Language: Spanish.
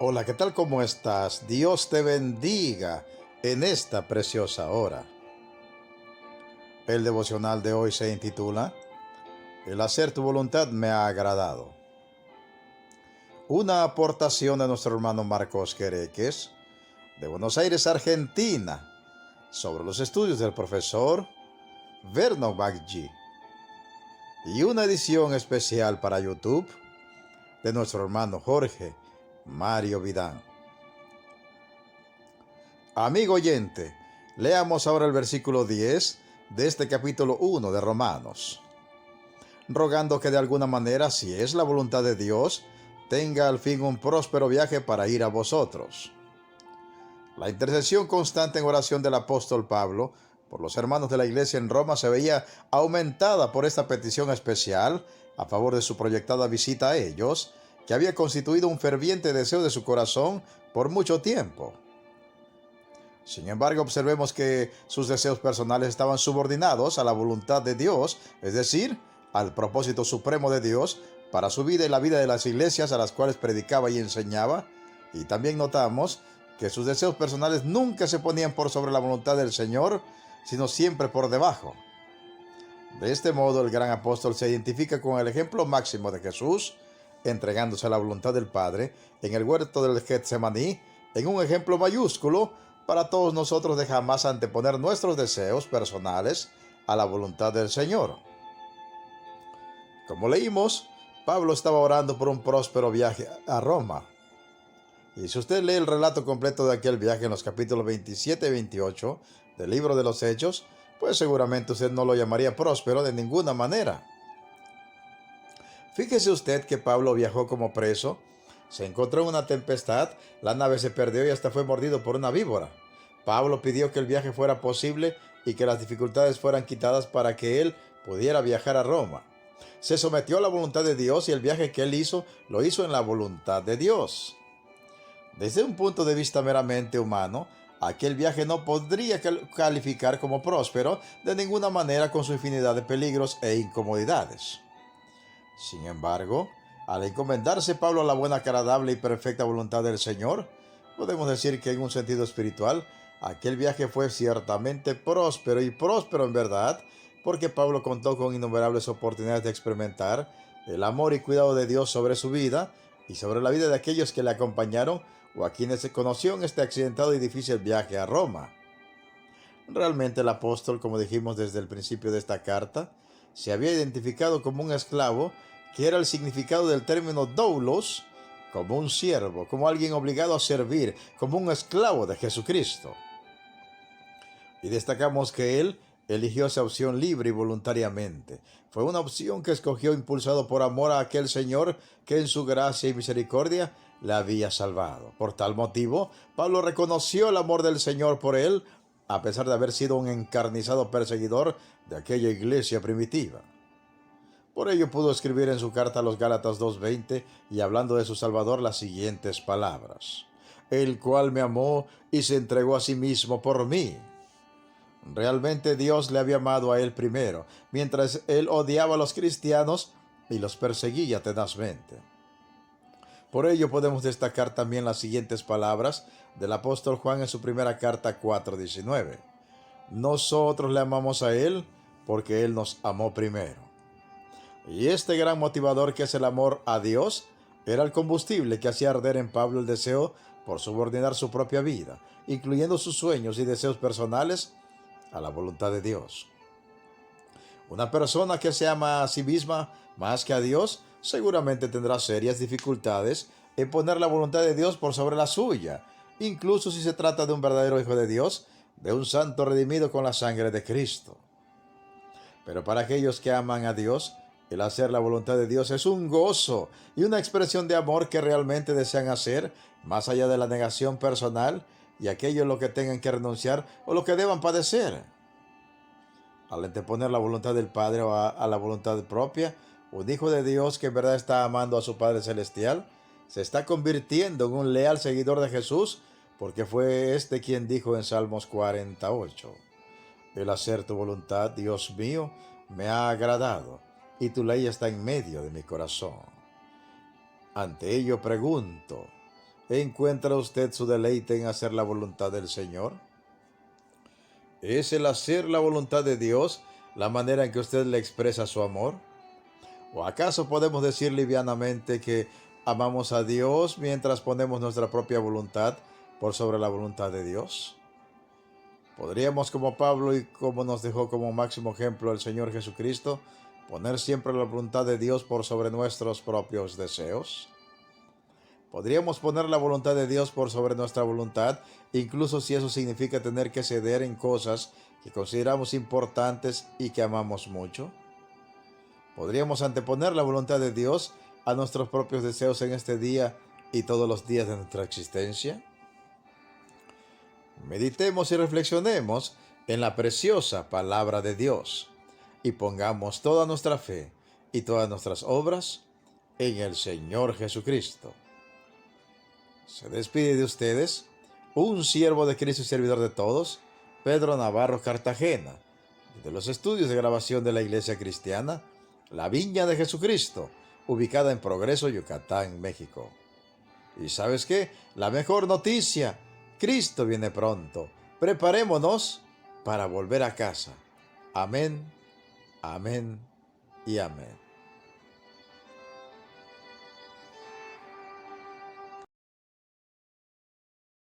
Hola, ¿qué tal? ¿Cómo estás? Dios te bendiga en esta preciosa hora. El devocional de hoy se intitula El hacer tu voluntad me ha agradado. Una aportación de nuestro hermano Marcos Quereques, de Buenos Aires, Argentina, sobre los estudios del profesor Vernon McGee. Y una edición especial para YouTube de nuestro hermano Jorge Mario Vidán. Amigo oyente, leamos ahora el versículo 10 de este capítulo 1 de Romanos, rogando que de alguna manera, si es la voluntad de Dios, tenga al fin un próspero viaje para ir a vosotros. La intercesión constante en oración del apóstol Pablo por los hermanos de la iglesia en Roma se veía aumentada por esta petición especial a favor de su proyectada visita a ellos, que había constituido un ferviente deseo de su corazón por mucho tiempo. Sin embargo, observemos que sus deseos personales estaban subordinados a la voluntad de Dios, es decir, al propósito supremo de Dios para su vida y la vida de las iglesias a las cuales predicaba y enseñaba. Y también notamos que sus deseos personales nunca se ponían por sobre la voluntad del Señor, sino siempre por debajo. De este modo, el gran apóstol se identifica con el ejemplo máximo de Jesús, entregándose a la voluntad del Padre en el huerto del Getsemaní, en un ejemplo mayúsculo para todos nosotros de jamás anteponer nuestros deseos personales a la voluntad del Señor. Como leímos, Pablo estaba orando por un próspero viaje a Roma. Y si usted lee el relato completo de aquel viaje en los capítulos 27 y 28 del libro de los Hechos, pues seguramente usted no lo llamaría próspero de ninguna manera. Fíjese usted que Pablo viajó como preso, se encontró en una tempestad, la nave se perdió y hasta fue mordido por una víbora. Pablo pidió que el viaje fuera posible y que las dificultades fueran quitadas para que él pudiera viajar a Roma. Se sometió a la voluntad de Dios y el viaje que él hizo lo hizo en la voluntad de Dios. Desde un punto de vista meramente humano, aquel viaje no podría calificar como próspero de ninguna manera con su infinidad de peligros e incomodidades. Sin embargo, al encomendarse Pablo a la buena, agradable y perfecta voluntad del Señor, podemos decir que en un sentido espiritual, aquel viaje fue ciertamente próspero y próspero en verdad, porque Pablo contó con innumerables oportunidades de experimentar el amor y cuidado de Dios sobre su vida y sobre la vida de aquellos que le acompañaron o a quienes se conoció en este accidentado y difícil viaje a Roma. Realmente el apóstol, como dijimos desde el principio de esta carta, se había identificado como un esclavo, que era el significado del término doulos, como un siervo, como alguien obligado a servir, como un esclavo de Jesucristo. Y destacamos que él eligió esa opción libre y voluntariamente. Fue una opción que escogió impulsado por amor a aquel Señor que en su gracia y misericordia le había salvado. Por tal motivo, Pablo reconoció el amor del Señor por él, a pesar de haber sido un encarnizado perseguidor de aquella iglesia primitiva. Por ello pudo escribir en su carta a los Gálatas 2:20 y hablando de su Salvador las siguientes palabras: el cual me amó y se entregó a sí mismo por mí. Realmente Dios le había amado a él primero, mientras él odiaba a los cristianos y los perseguía tenazmente. Por ello podemos destacar también las siguientes palabras del apóstol Juan en su primera carta 4:19. Nosotros le amamos a él porque él nos amó primero. Y este gran motivador que es el amor a Dios era el combustible que hacía arder en Pablo el deseo por subordinar su propia vida, incluyendo sus sueños y deseos personales, a la voluntad de Dios. Una persona que se ama a sí misma más que a Dios seguramente tendrá serias dificultades en poner la voluntad de Dios por sobre la suya, incluso si se trata de un verdadero hijo de Dios, de un santo redimido con la sangre de Cristo. Pero para aquellos que aman a Dios, el hacer la voluntad de Dios es un gozo y una expresión de amor que realmente desean hacer, más allá de la negación personal y aquello en lo que tengan que renunciar o lo que deban padecer. Al anteponer la voluntad del Padre a la voluntad propia, un hijo de Dios que en verdad está amando a su Padre Celestial, se está convirtiendo en un leal seguidor de Jesús, porque fue este quien dijo en Salmos 48, el hacer tu voluntad, Dios mío, me ha agradado, y tu ley está en medio de mi corazón. Ante ello pregunto, ¿Encuentra usted su deleite en hacer la voluntad del Señor? ¿Es el hacer la voluntad de Dios la manera en que usted le expresa su amor? ¿O acaso podemos decir livianamente que amamos a Dios mientras ponemos nuestra propia voluntad por sobre la voluntad de Dios? Podríamos, como Pablo y como nos dejó como máximo ejemplo el Señor Jesucristo, poner siempre la voluntad de Dios por sobre nuestros propios deseos. Podríamos poner la voluntad de Dios por sobre nuestra voluntad, incluso si eso significa tener que ceder en cosas que consideramos importantes y que amamos mucho. Podríamos anteponer la voluntad de Dios a nuestros propios deseos en este día y todos los días de nuestra existencia. Meditemos y reflexionemos en la preciosa palabra de Dios y pongamos toda nuestra fe y todas nuestras obras en el Señor Jesucristo. Se despide de ustedes un siervo de Cristo y servidor de todos, Pedro Navarro Cartagena, de los estudios de grabación de la Iglesia Cristiana, La Viña de Jesucristo, ubicada en Progreso, Yucatán, México. ¿Y sabes qué? La mejor noticia: Cristo viene pronto. Preparémonos para volver a casa. Amén, amén y amén.